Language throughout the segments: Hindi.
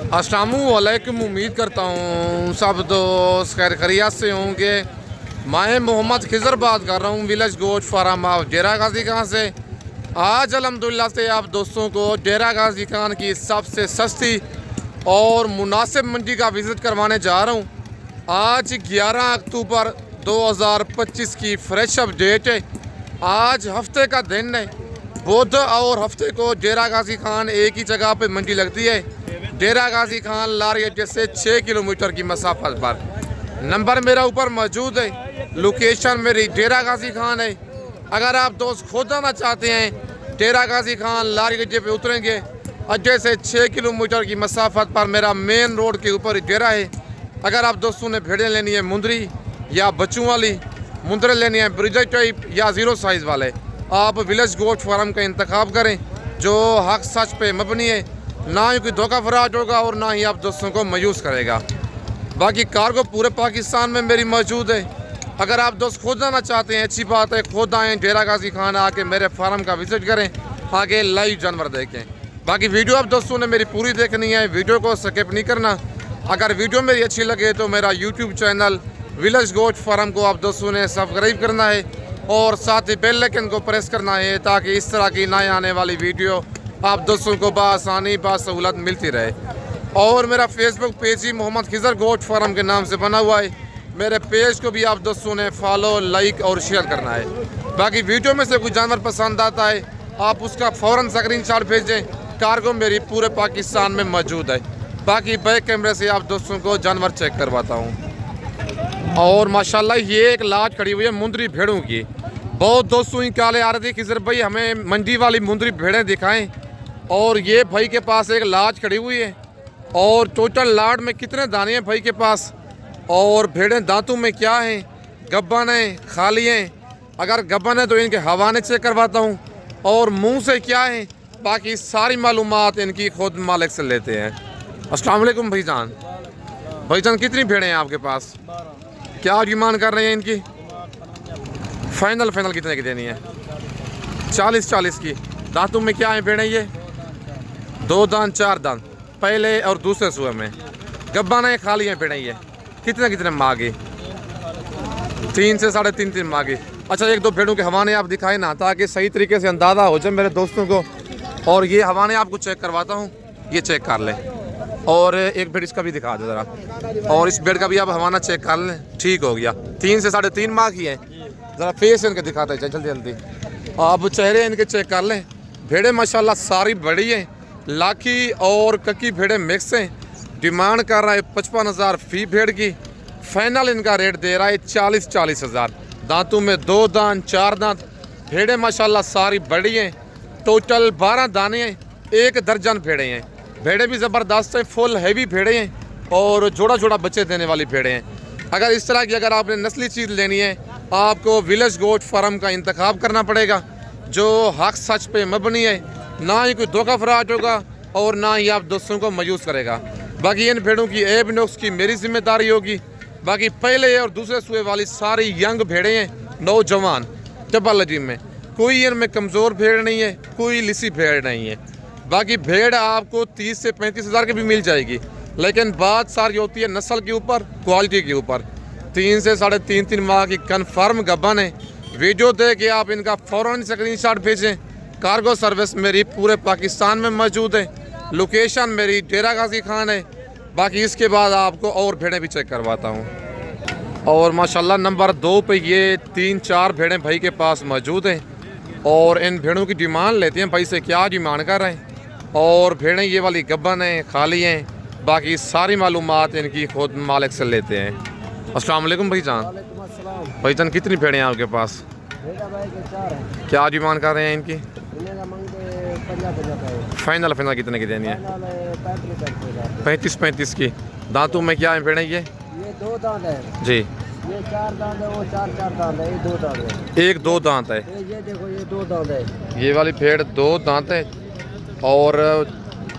अस्सलामुअलैकुम। उम्मीद करता हूँ सब दोस्त खैर खैरियत से होंगे। मैं मोहम्मद खिज़र बात कर रहा हूँ विलेज गोश्त फार्म ऑफ डेरा गाजी खान से। आज अल्हम्दुलिल्लाह से आप दोस्तों को डेरा गाजी खान की सबसे सस्ती और मुनासिब मंडी का विज़िट करवाने जा रहा हूँ। आज 11 अक्टूबर 2025 की फ्रेश अपडेट है। आज हफ्ते का दिन है, बुध और हफ्ते को डेरा गाजी खान एक ही जगह पे मंडी लगती है। डेरा गाजी खान लारी अड्डे से 6 किलोमीटर की मसाफत पर। नंबर मेरा ऊपर मौजूद है, लोकेशन मेरी डेरा गाजी खान है। अगर आप दोस्त खुद आना चाहते हैं डेरा गाजी खान लारी अड्डे पे उतरेंगे। अड्डे से 6 किलोमीटर की मसाफत पर मेरा मेन रोड के ऊपर डेरा है। अगर आप दोस्तों ने भेड़ें लेनी है मुंदरी या बच्चों वाली, मुंदरे लेनी है ब्रिजर टाइप या ज़ीरो साइज़ वाले, आप विलेज गोश्त फार्म का इंतखाब करें जो हक सच पे मबनी है। ना ही कोई धोखा फराज होगा और ना ही आप दोस्तों को मायूस करेगा। बाकी कार्गो पूरे पाकिस्तान में मेरी मौजूद है। अगर आप दोस्त खुद आना चाहते हैं अच्छी बात है, खुद आएँ डेरा गाजी खान आके मेरे फार्म का विज़िट करें, आगे लाइव जानवर देखें। बाकी वीडियो आप दोस्तों ने मेरी पूरी देखनी है, वीडियो को स्किप नहीं करना। अगर वीडियो मेरी अच्छी लगे तो मेरा यूट्यूब चैनल विलेज गोश्त फार्म को आप दोस्तों ने सब्सक्राइब करना है और साथ ही बेल आइकन को प्रेस करना है ताकि इस तरह की नए आने वाली वीडियो आप दोस्तों को बासानी बासहूलत मिलती रहे। और मेरा फेसबुक पेज ही मोहम्मद खिज़र गोश्त फार्म के नाम से बना हुआ है। मेरे पेज को भी आप दोस्तों ने फॉलो, लाइक और शेयर करना है। बाकी वीडियो में से कोई जानवर पसंद आता है आप उसका फ़ौरन स्क्रीनशॉट भेजें। कार्गो मेरी पूरे पाकिस्तान में मौजूद है। बाकी बैक कैमरे से आप दोस्तों को जानवर चेक करवाता हूँ। और माशाल्लाह ये एक लाज खड़ी हुई है मुंदरी भेड़ों की। बहुत दोस्तों ही काले आ रहे थे खिज़र भाई हमें मंडी वाली मुंदरी भेड़ें दिखाएं। और ये भाई के पास एक लाज खड़ी हुई है। और टोटल लाड में कितने दाने हैं भाई के पास, और भेड़ें दांतों में क्या हैं, गब्बन हैं, खाली हैं। अगर गब्बन है तो इनके हवाने चेक करवाता हूँ और मुँह से क्या है, बाकी सारी मालूमात इनकी खुद मालिक से लेते हैं। अस्सलाम वालेकुम भाईजान। भाईजान कितनी भेड़ें हैं आपके पास, क्या डिमांड कर रहे हैं इनकी? फाइनल कितने की देनी है? 40 की। दांतों में क्या है भेड़ें ये? 2 दांत 4 दांत पहले और दूसरे सुबह में। गब्बा नहीं खाली हैं भेड़ें ये। कितने मांगे? 3 से 3.5 मांगे। अच्छा एक दो भेड़ों के हवाने आप दिखाए ना ताकि सही तरीके से अंदाज़ा हो जाए मेरे दोस्तों को। और ये हवाने आपको चेक करवाता हूँ, ये चेक कर लें। और एक भेड़ इसका भी दिखा दो ज़रा, और इस भेड़ का भी आप हवाना चेक कर लें। ठीक हो गया। 3 से 3.5 माह की है। ज़रा फेस इनके दिखाते हैं जल्दी आप चेहरे इनके चेक कर लें। भेड़ें माशाल्लाह सारी बड़ी हैं, लाखी और कक्की भेड़ें मिक्स हैं। डिमांड कर रहा है 55,000 फ़ी भेड़ की। फाइनल इनका रेट दे रहा है 40 हज़ार। दांतों में 2 दांत 4 दांत। भेड़ें माशाल्लाह सारी बड़ी हैं। टोटल 12 दाने हैं, 1 दर्जन भेड़ें हैं। भेड़ें भी ज़बरदस्त हैं, फुल हैवी भेड़ें हैं और जोड़ा बच्चे देने वाली भेड़ें हैं। अगर इस तरह की अगर आपने नस्ली चीज़ लेनी है आपको विलेज गोश्त फार्म का इंतखाब करना पड़ेगा जो हक सच पे मबनी है। ना ही कोई धोखा फराज होगा और ना ही आप दोस्तों को मायूस करेगा। बाकी इन भेड़ों की ऐब नुक्स की मेरी जिम्मेदारी होगी। बाकी पहले और दूसरे सूए वाली सारी यंग भेड़ें हैं, नौजवान डबल अजीम में। कोई इनमें कमज़ोर भेड़ नहीं है, कोई लिसी भेड़ नहीं है। बाकी भेड़ आपको 30 से 35 हज़ार की भी मिल जाएगी, लेकिन बात सारी होती है नस्ल के ऊपर, क्वालिटी के ऊपर। 3 से 3.5 माह की कन्फर्म गब्बन है। वीडियो दे के आप इनका फ़ौरन स्क्रीनशॉट भेजें। कार्गो सर्विस मेरी पूरे पाकिस्तान में मौजूद है। लोकेशन मेरी डेरा गाजी खान है। बाकी इसके बाद आपको और भेड़ें भी चेक करवाता हूँ। और माशाल्लाह नंबर 2 पे ये 3-4 भेड़ें भाई के पास मौजूद हैं। और इन भेड़ों की डिमांड लेते हैं भाई से, क्या डिमांड कर रहे हैं। और भेड़ें ये वाली गब्बन हैं, खाली हैं। बाकी सारी मालूमात इनकी खुद मालिक से लेते हैं। अस्सलाम वालेकुम भाईजान। भाईजान कितनी भेड़ें हैं आपके पास? क्या डिमांड कर रहे हैं इनकी? फाइनल कितने की देनी है? 35 की। दांतों में क्या है भेड़ें ये? 2 दांत है जी। ये 4 दांत है, वो 4 दांत है, ये 2 दांत है। एक 2 दांत है। ये देखो ये 2 दांत है। ये वाली भेड़ 2 दांत है। और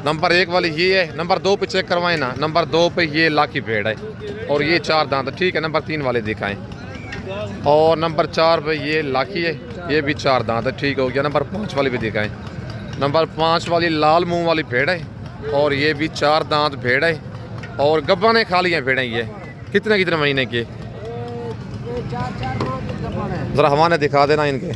नंबर 1 वाली ये है। नंबर 2 पे चेक करवाएं ना। नंबर 2 पे ये लाखी भेड़ है और ये 4 दांत है। ठीक है, नंबर 3 वाले दिखाएं। और नंबर 4 पे ये लाखी है, ये भी 4 दांत है। ठीक हो गया। नंबर 5 वाली भी दिखाएं। नंबर 5 वाली लाल मुंह वाली भेड़ है और ये भी 4 दांत भेड़ है और गब्बा ने खा लिया भेड़ें ये। कितने कितने महीने के? 4 माह की गब्बन है। ज़रा हमारे दिखा देना इनके,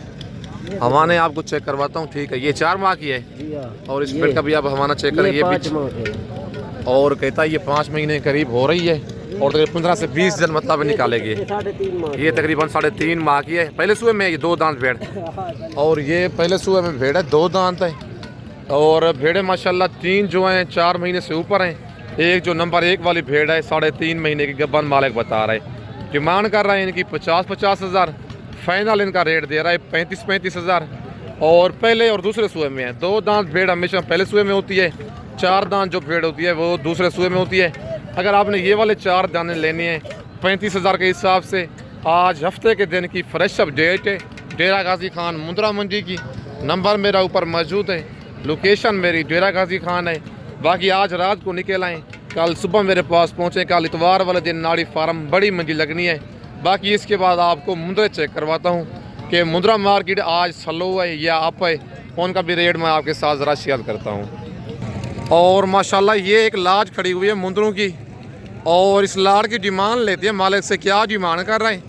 हमारे आपको चेक करवाता हूँ। ठीक है, ये 4 माह की है जी हाँ। और इस पेड़ का भी आप हमारा चेक करें। ये 5 भी माह के। और कहता है ये 5 महीने करीब हो रही है और तकरीबन 15 से 20 दिन मतलब निकालेगी। ये 3.5 माह। ये तकरीबन 3.5 माह की है। पहले सुबह में ये 2 दांत भेड़ और ये पहले सुबह में भेड़ है 2 दांत है। और भेड़ें माशाल्लाह 3 जो हैं 4 महीने से ऊपर हैं। एक जो नंबर 1 वाली भेड़ है 3.5 महीने की गब्बन मालिक बता रहा है। डिमांड कर रहा है इनकी 50-50 हज़ार। फाइनल इनका रेट दे रहा है 35-35 हज़ार। और पहले और दूसरे सुबह में है। 2 दांत भेड़ हमेशा पहले सुबह में होती है, 4 दांत जो भेड़ होती है वो दूसरे सुबह में होती है। अगर आपने ये वाले 4 दाने लेने हैं 35 हज़ार के हिसाब से, आज हफ्ते के दिन की फ्रेश अपडेट है डेरा गाजी खान मुंद्रा मंडी की। नंबर मेरा ऊपर मौजूद है, लोकेशन मेरी डेरा गाजी खान है। बाकी आज रात को निकल आएँ, कल सुबह मेरे पास पहुँचे। कल इतवार वाले दिन नाड़ी फार्म बड़ी मंडी लगनी है। बाकी इसके बाद आपको मुंद्रे चेक करवाता हूँ कि मुंद्रा मार्केट आज स्लो है या अप है, उनका भी रेट मैं आपके साथ ज़रा शेयर करता हूँ। और माशाल्लाह ये एक लाज खड़ी हुई है मुंद्रों की और इस लाड की डिमांड लेती है मालिक से, क्या डिमांड कर रहे हैं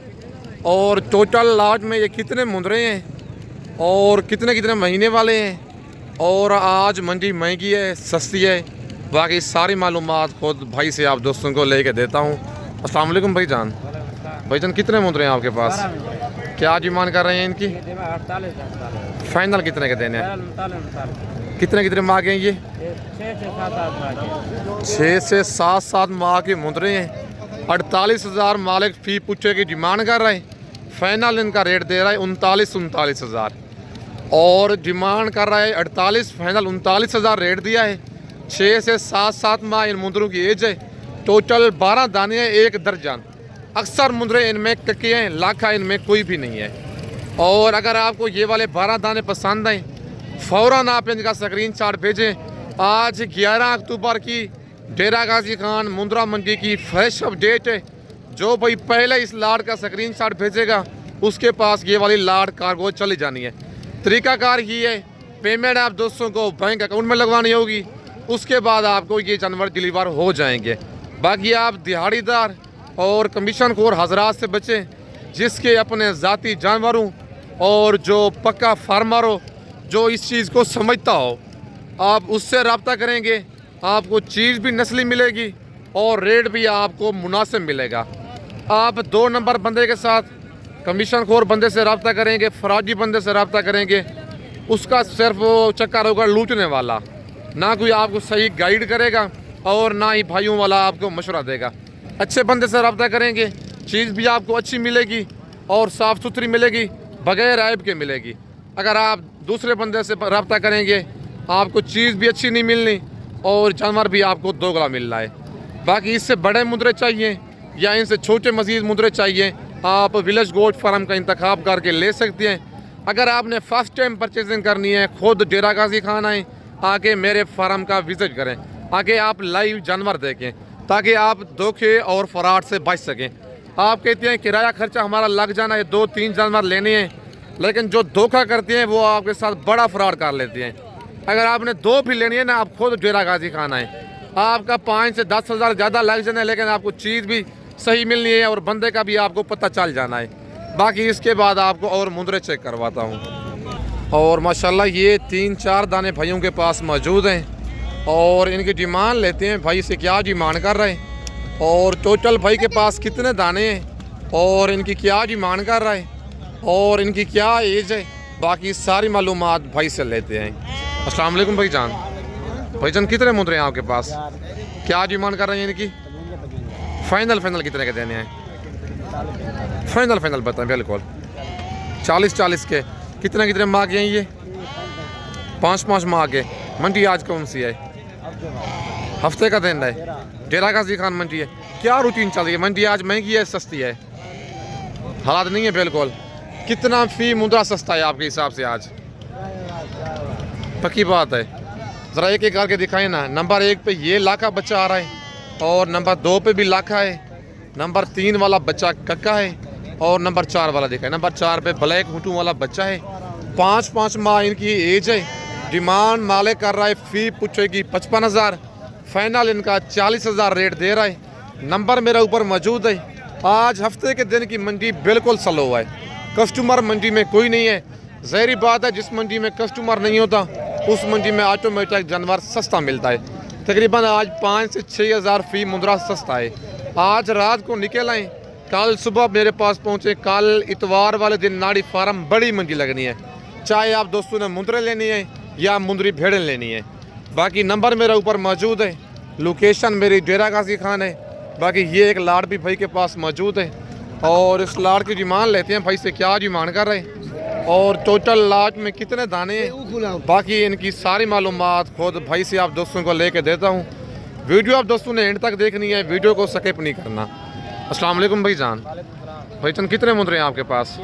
और टोटल लाड में ये कितने मुंद्रे हैं और कितने कितने महीने वाले हैं। और आज मंडी महंगी है सस्ती है, बाकी सारी मालूमात खुद भाई से आप दोस्तों को लेके देता हूँ। अस्सलाम वालेकुम भाईजान। भाईजान कितने मुंद्रे हैं आपके पास? क्या डिमांड कर रहे हैं इनकी? 48। फाइनल कितने के देने हैं? कितने कितने माह के हैं ये? 6 से 7 माह के मुंद्रे हैं। 48 हज़ार मालिक फी पूछे की डिमांड कर रहे हैं। फाइनल इनका रेट दे रहा है 39 हज़ार और डिमांड कर रहा है 48, फाइनल 39 हज़ार रेट दिया है। 6 से 7 माह इन मुंद्रों की एज है। टोटल 12 दाने हैं, 1 दर्जन। अक्सर मुंद्रे इनमें कक्के हैं, लाखा इनमें कोई भी नहीं है। और अगर आपको ये वाले 12 दाने पसंद आए फ़ौरन आप इनका स्क्रीनशॉट भेजें। आज 11 अक्टूबर की डेरा गाजी खान मुंद्रा मंडी की फ्रेश अपडेट है। जो भाई पहले इस लाड का स्क्रीनशॉट भेजेगा उसके पास ये वाली लाड कार्गो चली जानी है। तरीकाकार ये है, पेमेंट आप दोस्तों को बैंक अकाउंट में लगवानी होगी, उसके बाद आपको ये जानवर डिलीवर हो जाएंगे। बाकी आप दिहाड़ीदार और कमीशन खोर हजरात से बचें, जिसके अपने ज़ाती जानवरों और जो पक्का फार्मर हो, जो इस चीज़ को समझता हो, आप उससे रब्ता करेंगे। आपको चीज़ भी नस्ली मिलेगी और रेट भी आपको मुनासिब मिलेगा। आप 2 नंबर बंदे के साथ कमीशन खोर बंदे से रब्ता करेंगे, फराजी बंदे से रब्ता करेंगे, उसका सिर्फ वो चक्कर होगा लूटने वाला, ना कोई आपको सही गाइड करेगा और ना ही भाइयों वाला आपको मशवरा देगा। अच्छे बंदे से रब्ता करेंगे, चीज़ भी आपको अच्छी मिलेगी और साफ़ सुथरी मिलेगी, बगैर ऐब के मिलेगी। अगर आप दूसरे बंदे से रब्ता करेंगे आपको चीज़ भी अच्छी नहीं मिलनी और जानवर भी आपको दोगला मिल रहा है। बाकी इससे बड़े मुद्रे चाहिए या इनसे छोटे मज़ीद मुद्रे चाहिए, आप विलेज गोट फार्म का इंतखाब करके ले सकते हैं। अगर आपने फ़र्स्ट टाइम परचेजिंग करनी है, खुद डेरा गाजी खान आए, आके मेरे फार्म का विज़िट करें, आके आप लाइव जानवर देखें ताकि आप धोखे और फ्रॉड से बच सकें। आप कहते हैं किराया खर्चा हमारा लग जाना है, 2-3 जानवर लेने हैं, लेकिन जो धोखा करते हैं वो आपके साथ बड़ा फ्रॉड कर लेते हैं। अगर आपने 2 भी लेनी है ना, आप खुद डेरा गाजी खान आए, आपका 5 से 10 हज़ार ज़्यादा लग जाना है, लेकिन आपको चीज़ भी सही मिलनी है और बंदे का भी आपको पता चल जाना है। बाकी इसके बाद आपको और मुंद्रे चेक करवाता हूँ। और माशाल्लाह ये 3-4 दाने भाइयों के पास मौजूद हैं और इनकी डिमांड लेते हैं भाई से, क्या डिमांड कर रहे हैं और टोटल भाई के पास कितने दाने हैं और इनकी क्या डिमांड कर रहा है और इनकी क्या एज है। बाकी सारी मालूमात भाई से लेते हैं। अस्सलाम वालेकुम भाईजान। भाईजान कितने मुंद्रे हैं आपके पास? क्या डिमांड कर रहे हैं इनकी? फाइनल कितने के देने हैं? फाइनल बताएं। बिल्कुल 40 के। कितने कितने माह के हैं ये? 5 माह के। मंडी आज कौन सी है? हफ्ते का दिन है। डेरा गाजी खान मंडी है। क्या रूटीन चल रही है? मंडी आज महंगी है सस्ती है? हालात नहीं है बिल्कुल। कितना फ़ी मुद्रा सस्ता है आपके हिसाब से आज? पक्की बात है, ज़रा एक एक करके दिखाएं ना। नंबर 1 पे ये लाखा बच्चा आ रहा है और नंबर 2 पे भी लाखा है, नंबर 3 वाला बच्चा कक्का है और नंबर 4 वाला दिखाएं। नंबर 4 पे ब्लैक हुटू वाला बच्चा है। 5 माह इनकी एज है डिमांड मालिक कर रहा है फ़ी पूछे की 55,000, फाइनल इनका 40,000 रेट दे रहा है। नंबर मेरा ऊपर मौजूद है। आज हफ्ते के दिन की मंडी बिल्कुल स्लो है, कस्टमर मंडी में कोई नहीं है। ज़ाहिर बात है, जिस मंडी में कस्टमर नहीं होता उस मंडी में ऑटोमेटिक जानवर सस्ता मिलता है। तकरीबन आज 5 से 6,000 फ़ी मुंद्रा सस्ता है। आज रात को निकल आए, कल सुबह मेरे पास पहुँचे। कल इतवार वाले दिन नाड़ी फार्म बड़ी मंडी लगनी है, चाहे आप दोस्तों ने मुंद्रे लेनी है या मुंदरी भेड़ें लेनी है। बाकी नंबर मेरा ऊपर मौजूद है, लोकेशन मेरी डेरा गाजी खान है। बाकी ये एक लाड़ भी भाई के पास मौजूद है और इस लाड़ की डिमांड लेते हैं भाई से क्या डिमांड कर रहे हैं और टोटल लाट में कितने दाने हैं। बाकी इनकी सारी मालूमात खुद भाई से आप दोस्तों को लेके देता हूँ। वीडियो आप दोस्तों ने एंड तक देखनी है, वीडियो को स्किप नहीं करना। अस्सलाम वालेकुम भाई जान। भाई चंद कितने मुंदरे हैं आपके पास,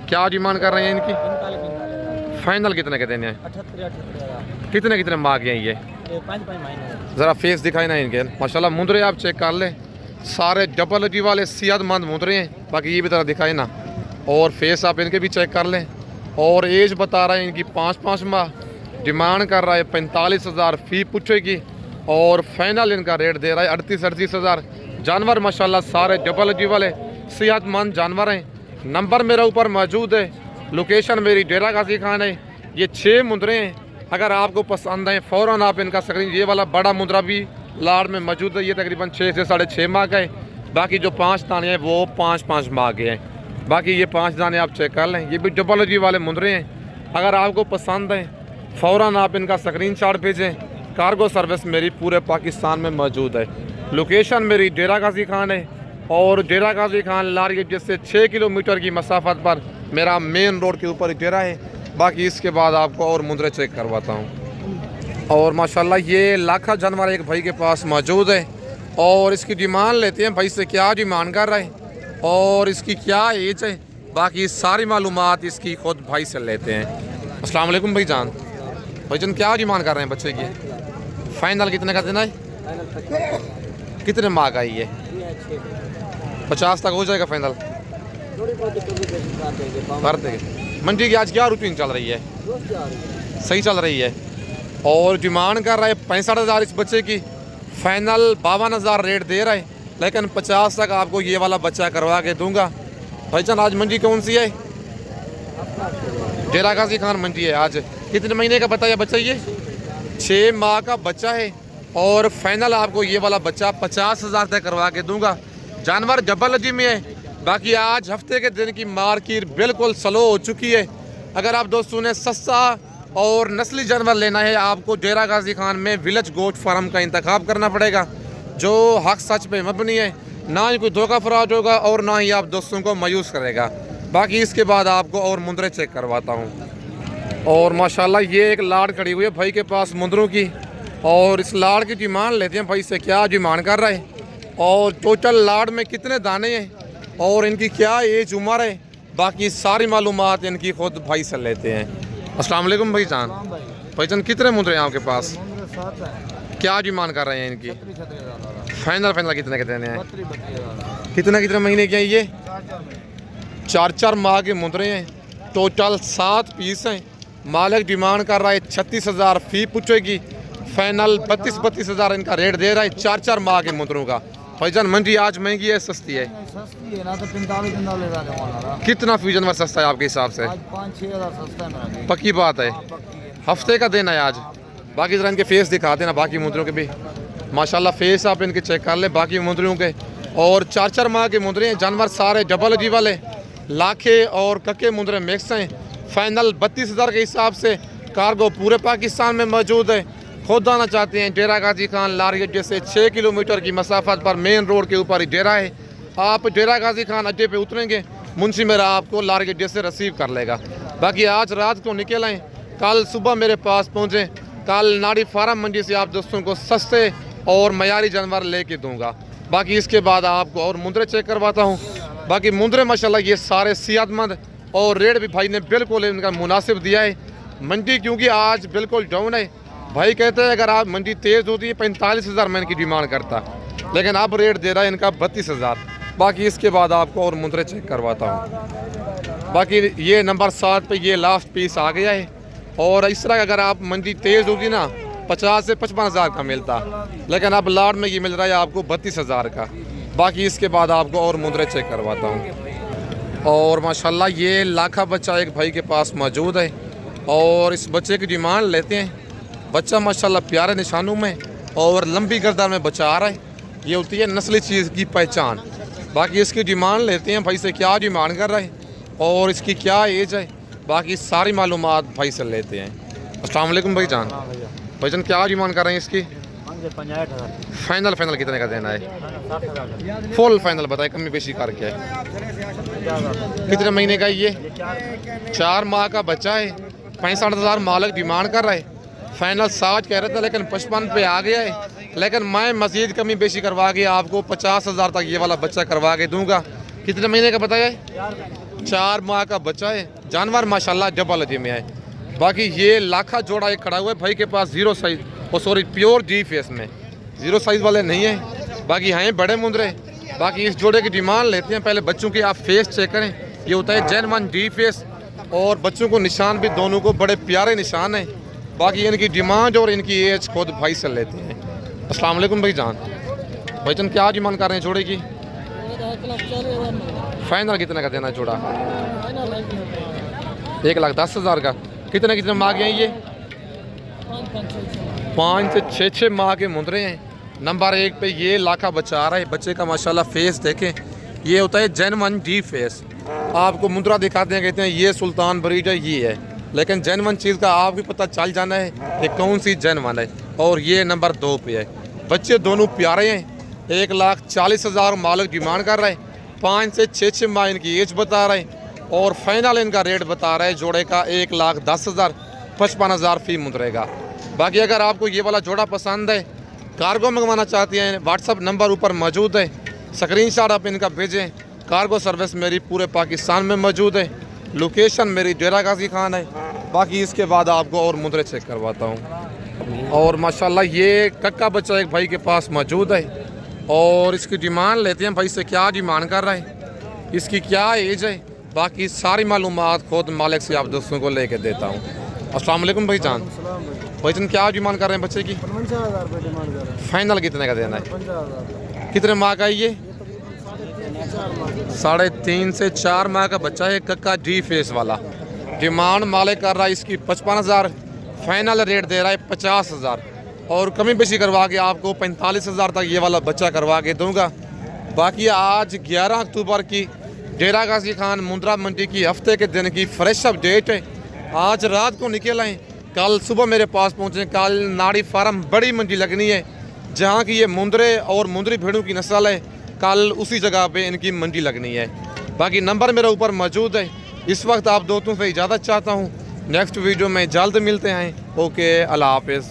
क्या डिमांड कर रहे हैं इनकी? फाइनल कितने के देने हैं? कितने कितने मांग हैं ये? ज़रा फेस दिखाए ना इनके। माशाल्लाह मुंदरे आप चेक कर लें, सारे डबल जी वाले सेहतमंद मुंदरे हैं। बाकी ये भी तरह दिखाए ना, और फेस आप इनके भी चेक कर लें। और एज बता रहा है इनकी 5-5 माह। डिमांड कर रहा है 45,000 फ़ी पूछेगी और फाइनल इनका रेट दे रहा है 38,000। जानवर माशाल्लाह सारे डबल जी वाले सेहतमंद जानवर हैं। नंबर मेरा ऊपर मौजूद है, लोकेशन मेरी डेरा गाजी खान है। ये 6 मुंदरे हैं, अगर आपको पसंद है फ़ौरन आप इनका स्क्रीन। ये वाला बड़ा मुंदरा भी लाड़ में मौजूद है, ये तकरीबन 6 से 6.5 माह का है। बाकी जो 5 दाने हैं वो 5-5 माह के हैं। बाकी ये 5 दाने आप चेक कर लें, ये भी डबल जी वाले मुंदरे हैं। अगर आपको पसंद है फ़ौरन आप इनका स्क्रीनशॉट भेजें। कार्गो सर्विस मेरी पूरे पाकिस्तान में मौजूद है। लोकेशन मेरी डेरा गाजी खान है और डेरा गाजी खान लाड़ जिससे 6 किलोमीटर की मसाफत पर मेरा मेन रोड के ऊपर डेरा है। बाकी इसके बाद आपको और मुंदरे चेक करवाता हूँ। और माशाल्लाह ये लाखा जानवर एक भाई के पास मौजूद है और इसकी डिमांड लेते हैं भाई से क्या डिमांड कर रहे हैं और इसकी क्या एज है। बाकी सारी मालूमात इसकी खुद भाई से लेते हैं। अस्सलाम वालेकुम भाई जान। भाई जान क्या डिमांड कर रहे हैं बच्चे की? फाइनल कितने का देना है? कितने माह का है ये? 50 तक हो जाएगा फाइनल कर देंगे। मंडी की आज क्या रूटीन चल रही है? सही चल रही है। और डिमांड कर रहा है 65,000 इस बच्चे की, फाइनल 52,000 रेट दे रहा है, लेकिन 50 तक आपको ये वाला बच्चा करवा के दूंगा। भाईजान आज मंडी कौन सी है? डेरा गाजी खान मंडी है। आज कितने महीने का बताया बच्चा? ये 6 माह का बच्चा है और फाइनल आपको ये वाला बच्चा 50,000 तक करवा के दूंगा। जानवर जबल जी में है। बाकी आज हफ्ते के दिन की मार्केट बिल्कुल स्लो हो चुकी है। अगर आप दोस्तों ने सस्ता और नस्ली जानवर लेना है, आपको डेरा गाजी खान में विलेज गोट फार्म का इंतखाब करना पड़ेगा, जो हक सच पे मबनी है। ना ही कोई धोखा फराज होगा और ना ही आप दोस्तों को मायूस करेगा। बाकी इसके बाद आपको और मुंदरे चेक करवाता हूँ। और माशाल्लाह ये एक लाड़ खड़ी हुई है भाई के पास मुंदरों की और इस लाड़ की डिमांड लेते हैं भाई से क्या डिमांड कर रहे हैं और टोटल लाड़ में कितने दाने हैं और इनकी क्या एज उम्र है। बाकी सारी मालूमात इनकी खुद भाई से लेते हैं। अस्सलाम वालेकुम भाई जान। भाई जान कितने मुंदरे हैं आपके पास? क्या डिमांड कर रहे हैं इनकी? फाइनल कितने के देने हैं? कितने महीने के हैं ये? 4-4 माह के मुंदरे हैं। टोटल 7 पीस हैं। मालिक डिमांड कर रहा है 36,000 फ़ी पूछेगी, फाइनल 32,000 इनका रेट दे रहा है 4-4 माह के मुंदरों का। भाईजान मंडी आज महंगी है सस्ती है? सस्ती है ना, तो 45 कितना फी जानवर सस्ता है आपके हिसाब से? 5-6 हज़ार सस्ता है। पक्की बात है, हफ्ते का दिन है आज। बाकी जरा इनके फेस दिखा देना, बाकी मुंदरों के भी माशाल्लाह फेस आप इनके चेक कर ले। बाकी मुंदरों के और 4-4 माह के मुंदरे हैं। जानवर सारे डबल जी वाले लाखे और कक्के मुंदरे मिक्स हैं। फाइनल 32,000 के हिसाब से कार्गो पूरे पाकिस्तान में मौजूद है। खुद आना चाहते हैं डेरा गाजी खान लारगेट जैसे 6 किलोमीटर की मसाफत पर मेन रोड के ऊपर ही डेरा है। आप डेरा गाजी खान अड्डे पे उतरेंगे, मुंशी मेरा आपको लारगेट जैसे रिसीव कर लेगा। बाकी आज रात को निकल आएँ, कल सुबह मेरे पास पहुँचें। कल नाड़ी फार्म मंडी से आप दोस्तों को सस्ते और मयारी जानवर लेके दूंगा। बाकी इसके बाद आपको और मुंदरे चेक करवाता हूँ। बाकी मुंदरे माशाल्लाह ये सारे सेहतमंद और रेट भी भाई ने बिल्कुल इनका मुनासिब दिया है। मंडी क्योंकि आज बिल्कुल डाउन है। भाई कहते हैं अगर आप मंडी तेज़ होती है 45,000 मैं इनकी डिमांड करता, लेकिन अब रेट दे रहा है इनका 32,000। बाकी इसके बाद आपको और मुंदरे चेक करवाता हूँ। बाकी ये नंबर 7 पे ये लास्ट पीस आ गया है और इस तरह अगर आप मंडी तेज़ होगी ना 50 से 55 हज़ार का मिलता, लेकिन अब लाड में ये मिल रहा है आपको 32 हज़ार का। बाकी इसके बाद आपको और मुंदरे चेक करवाता हूँ। और माशाल्लाह ये लाखा बच्चा एक भाई के पास मौजूद है और इस बच्चे की डिमांड लेते हैं। बच्चा माशाल्लाह प्यारे निशानों में और लंबी गर्दन में बच्चा आ रहा है, ये होती है नस्ली चीज़ की पहचान। बाकी इसकी डिमांड लेते हैं भाई से, क्या डिमांड कर रहा है और इसकी क्या एज है, बाकी सारी मालूमात भाई से लेते हैं। अस्सलाम वालेकुम भाई जान। भाईजान क्या डिमांड कर रहे हैं इसकी? फाइनल कितने का देना है? फुल फाइनल बताए, कमी बेशी करके। कितने महीने का ये? 4 माह का बच्चा है। 65 हज़ार मालिक डिमांड कर रहा है। फाइनल 60 कह रहे थे लेकिन 55 पे आ गया है, लेकिन मैं मज़ीद कमी बेशी करवा के आपको 50 हज़ार तक ये वाला बच्चा करवा के दूंगा। कितने महीने का बताया है? 4 माह का बच्चा है। जानवर माशाल्लाह डबल अजी में है। बाकी ये लाखा जोड़ा एक खड़ा हुआ है भाई के पास, 0 साइज और सॉरी प्योर जी फेस में, 0 साइज़ वाले नहीं है। बाकी हैं बड़े मुंदरे। बाकी इस जोड़े की डिमांड लेते हैं। पहले बच्चों की आप फेस चेक करें, ये होता है जेनवन डी फेस और बच्चों को निशान भी दोनों को बड़े प्यारे निशान हैं। बाकी इनकी डिमांड और इनकी एज खुद भाई से लेते हैं। अस्सलाम वालेकुम भाई जान। भाईजान क्या डिमांड कर रहे हैं जोड़े की? फाइनल कितने का देना है जोड़ा? 1,10,000 का। कितने माह के हैं ये? 5 से 6 माह के मुंदरे हैं। नंबर 1 पे ये लाखा बच्चा आ रहा है। बच्चे का माशाल्लाह फेस देखें, ये होता है जेनवन डी फेस। आपको मुंदरा दिखाते हैं, कहते हैं ये सुल्तान ब्रीड है, ये है, लेकिन जेनवन चीज़ का आप भी पता चल जाना है कि कौन सी जेनवन है। और ये नंबर 2 पे है। बच्चे दोनों प्यारे हैं। 1,40,000 मालिक डिमांड कर रहा है। 5 से 6 माह इनकी एज बता रहे हैं और फाइनल इनका रेट बता रहा है जोड़े का 1,10,000, 55 हज़ार फी मुंदरेगा। बाकी अगर आपको ये वाला जोड़ा पसंद है, कार्गो मंगवाना चाहते हैं, व्हाट्सअप नंबर ऊपर मौजूद है, स्क्रीनशॉट आप इनका भेजें। कार्गो सर्विस मेरी पूरे पाकिस्तान में मौजूद है। लोकेशन मेरी डेरा गाजी खान है। बाकी इसके बाद आपको और मुंदरे चेक करवाता हूँ। और माशाल्लाह ये कक्का बच्चा एक भाई के पास मौजूद है और इसकी डिमांड लेते हैं भाई से, क्या डिमांड कर रहा है, इसकी क्या एज है, बाकी सारी मालूमात खुद मालिक से आप दोस्तों को लेके देता हूँ। अस्सलाम वालेकुम भाई जान। भाईजान क्या डिमांड कर रहे हैं बच्चे की? 55,000 रुपये डिमांड कर रहे हैं। फाइनल कितने का देना है? 50,000। कितने माह का है ये? 3.5 से 4 माह का बच्चा है, कक्का डी फेस वाला। डिमांड मालिक कर रहा है इसकी 55 हज़ार, फाइनल रेट दे रहा है 50 हज़ार और कमी बेशी करवा के आपको 45 हज़ार तक ये वाला बच्चा करवा के दूंगा। बाकी आज 11 अक्टूबर की डेरा गाजी खान मुंद्रा मंडी की हफ्ते के दिन की फ्रेश अपडेट है। आज रात को निकल आए, कल सुबह मेरे पास पहुँचे। कल नाड़ी फार्म बड़ी मंडी लगनी है जहाँ की ये मुंदरे और मुंदरी भेड़ों की नस्ल है। कल उसी जगह पे इनकी मंडी लगनी है। बाकी नंबर मेरे ऊपर मौजूद है। इस वक्त आप दोस्तों से इजाज़त चाहता हूँ। नेक्स्ट वीडियो में जल्द मिलते हैं। ओके, अल्लाह हाफिज़।